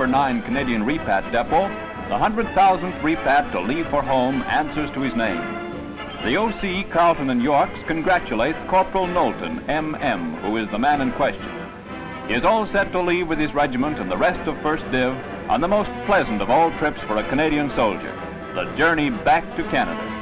No.9 Canadian Repat Depot, the 100,000th repat to leave for home answers to his name. The OC, Carlton and Yorks, congratulates Corporal Knowlton, MM, who is the man in question. He is all set to leave with his regiment and the rest of 1st Div on the most pleasant of all trips for a Canadian soldier, the journey back to Canada.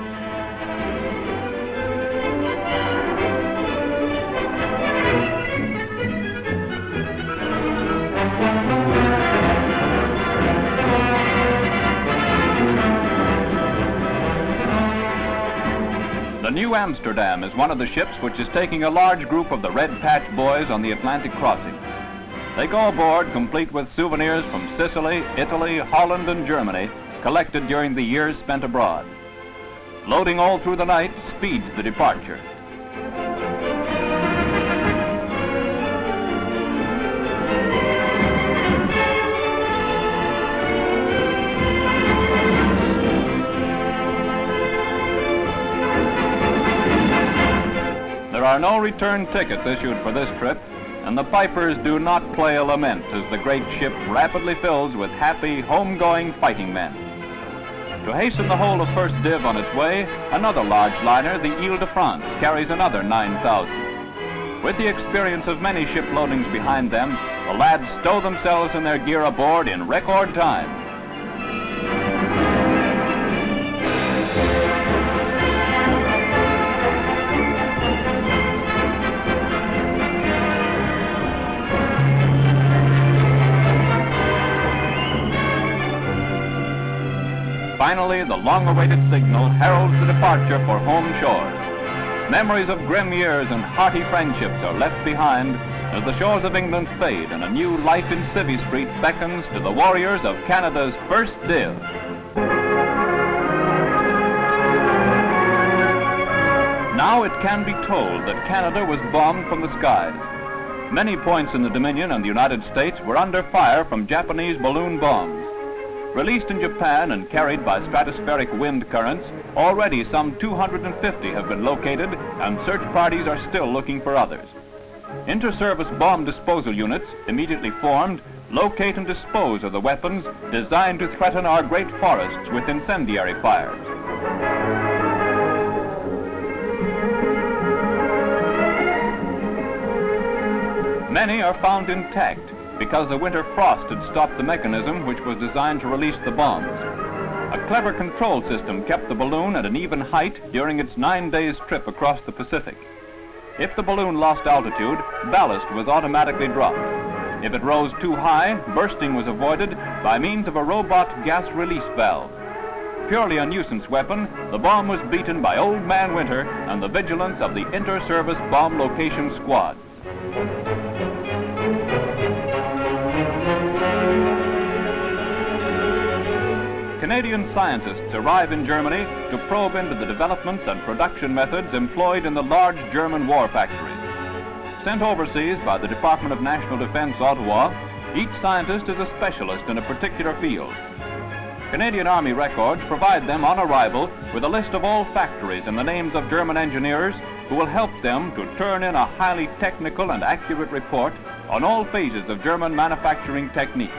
The New Amsterdam is one of the ships which is taking a large group of the Red Patch boys on the Atlantic crossing. They go aboard complete with souvenirs from Sicily, Italy, Holland, and Germany, collected during the years spent abroad. Loading all through the night speeds the departure. There are no return tickets issued for this trip, and the pipers do not play a lament as the great ship rapidly fills with happy, home-going fighting men. To hasten the whole of 1st Div on its way, another large liner, the Ile de France, carries another 9,000. With the experience of many ship loadings behind them, the lads stow themselves and their gear aboard in record time. Finally, the long-awaited signal heralds the departure for home shores. Memories of grim years and hearty friendships are left behind as the shores of England fade and a new life in Civvy Street beckons to the warriors of Canada's 1st Div. Now it can be told that Canada was bombed from the skies. Many points in the Dominion and the United States were under fire from Japanese balloon bombs. Released in Japan and carried by stratospheric wind currents, already some 250 have been located, and search parties are still looking for others. Interservice Bomb Disposal Units, immediately formed, locate and dispose of the weapons designed to threaten our great forests with incendiary fires. Many are found intact, because the winter frost had stopped the mechanism which was designed to release the bombs. A clever control system kept the balloon at an even height during its 9 days trip across the Pacific. If the balloon lost altitude, ballast was automatically dropped. If it rose too high, bursting was avoided by means of a robot gas release valve. Purely a nuisance weapon, the bomb was beaten by Old Man Winter and the vigilance of the Interservice Bomb Location Squads. Canadian scientists arrive in Germany to probe into the developments and production methods employed in the large German war factories. Sent overseas by the Department of National Defense, Ottawa, each scientist is a specialist in a particular field. Canadian Army records provide them on arrival with a list of all factories and the names of German engineers who will help them to turn in a highly technical and accurate report on all phases of German manufacturing technique.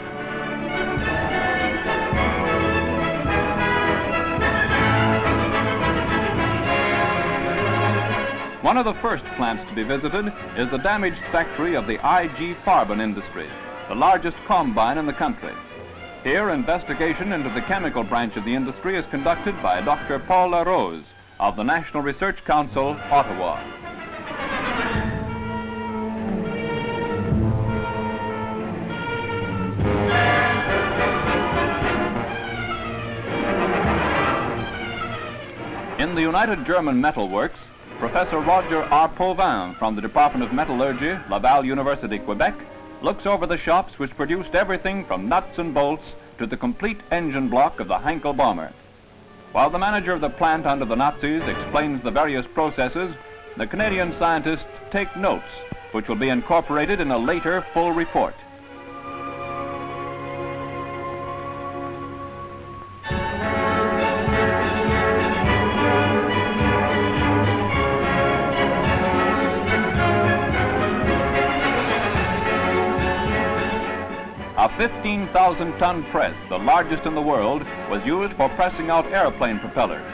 One of the first plants to be visited is the damaged factory of the IG Farben industry, the largest combine in the country. Here, investigation into the chemical branch of the industry is conducted by Dr. Paul Larose of the National Research Council, Ottawa. In the United German Metal Works, Professor Roger R. Potvin from the Department of Metallurgy, Laval University, Quebec, looks over the shops which produced everything from nuts and bolts to the complete engine block of the Heinkel bomber. While the manager of the plant under the Nazis explains the various processes, the Canadian scientists take notes, which will be incorporated in a later full report. A 15,000-ton press, the largest in the world, was used for pressing out airplane propellers.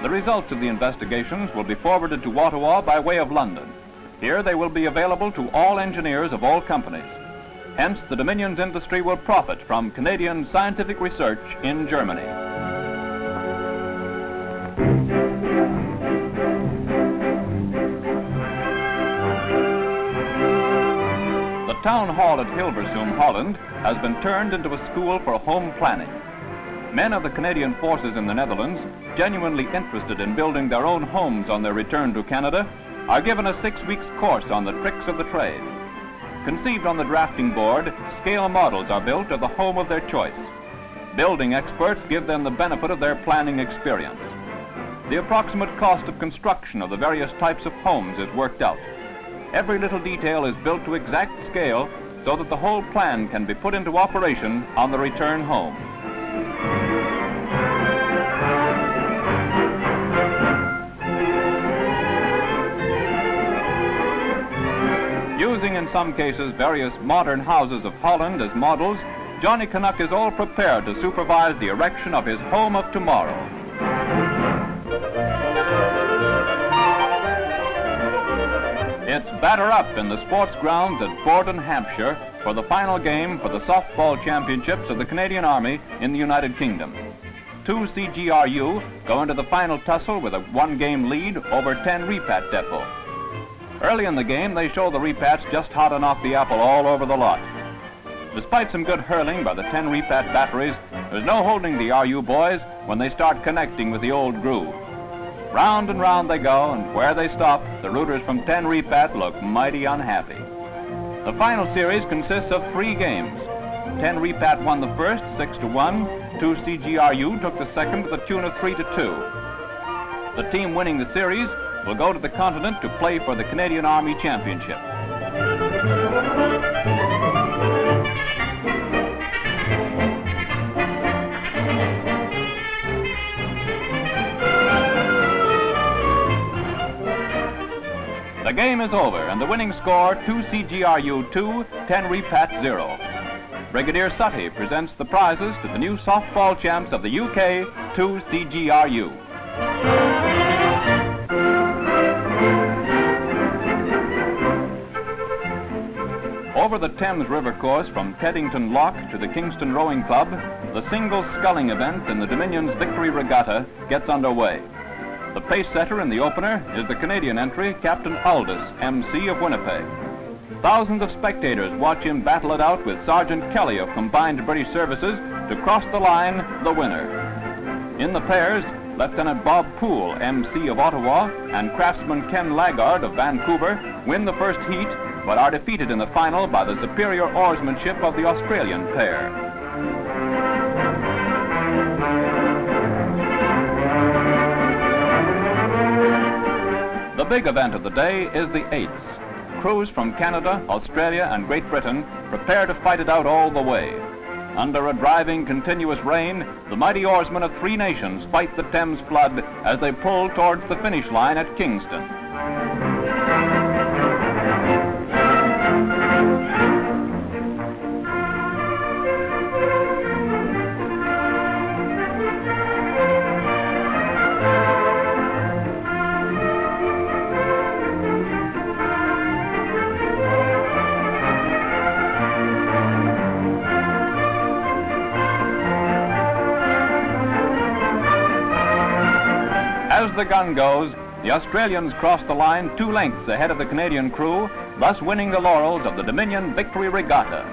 The results of the investigations will be forwarded to Ottawa by way of London. Here they will be available to all engineers of all companies. Hence, the Dominion's industry will profit from Canadian scientific research in Germany. The town hall at Hilversum, Holland, has been turned into a school for home planning. Men of the Canadian forces in the Netherlands, genuinely interested in building their own homes on their return to Canada, are given a 6-week course on the tricks of the trade. Conceived on the drafting board, scale models are built of the home of their choice. Building experts give them the benefit of their planning experience. The approximate cost of construction of the various types of homes is worked out. Every little detail is built to exact scale so that the whole plan can be put into operation on the return home. Using in some cases various modern houses of Holland as models, Johnny Canuck is all prepared to supervise the erection of his home of tomorrow. It's batter up in the sports grounds at Borden, Hampshire for the final game for the softball championships of the Canadian Army in the United Kingdom. 2 CGRU go into the final tussle with a 1-game lead over 10 Repat Depot. Early in the game, they show the Repats just hot and off the apple all over the lot. Despite some good hurling by the 10 Repat batteries, there's no holding the RU boys when they start connecting with the old groove. Round and round they go, and where they stop, the rooters from 10 Repat look mighty unhappy. The final series consists of 3 games. 10 Repat won the first, 6-1. 2 CGRU took the second to the tune of 3-2. The team winning the series will go to the continent to play for the Canadian Army Championship. The game is over, and the winning score, 2 CGRU 2, 10 Repat 0. Brigadier Sutty presents the prizes to the new softball champs of the UK, 2 CGRU. Over the Thames River course from Teddington Lock to the Kingston Rowing Club, the single sculling event in the Dominion's Victory Regatta gets underway. The pace setter in the opener is the Canadian entry, Captain Aldous, MC of Winnipeg. Thousands of spectators watch him battle it out with Sergeant Kelly of Combined British Services to cross the line, the winner. In the pairs, Lieutenant Bob Poole, MC of Ottawa, and Craftsman Ken Laggard of Vancouver win the first heat, but are defeated in the final by the superior oarsmanship of the Australian pair. The big event of the day is the eights. Crews from Canada, Australia, and Great Britain prepare to fight it out all the way. Under a driving, continuous rain, the mighty oarsmen of 3 nations fight the Thames flood as they pull towards the finish line at Kingston. As the gun goes, the Australians cross the line 2 lengths ahead of the Canadian crew, thus winning the laurels of the Dominion Victory Regatta.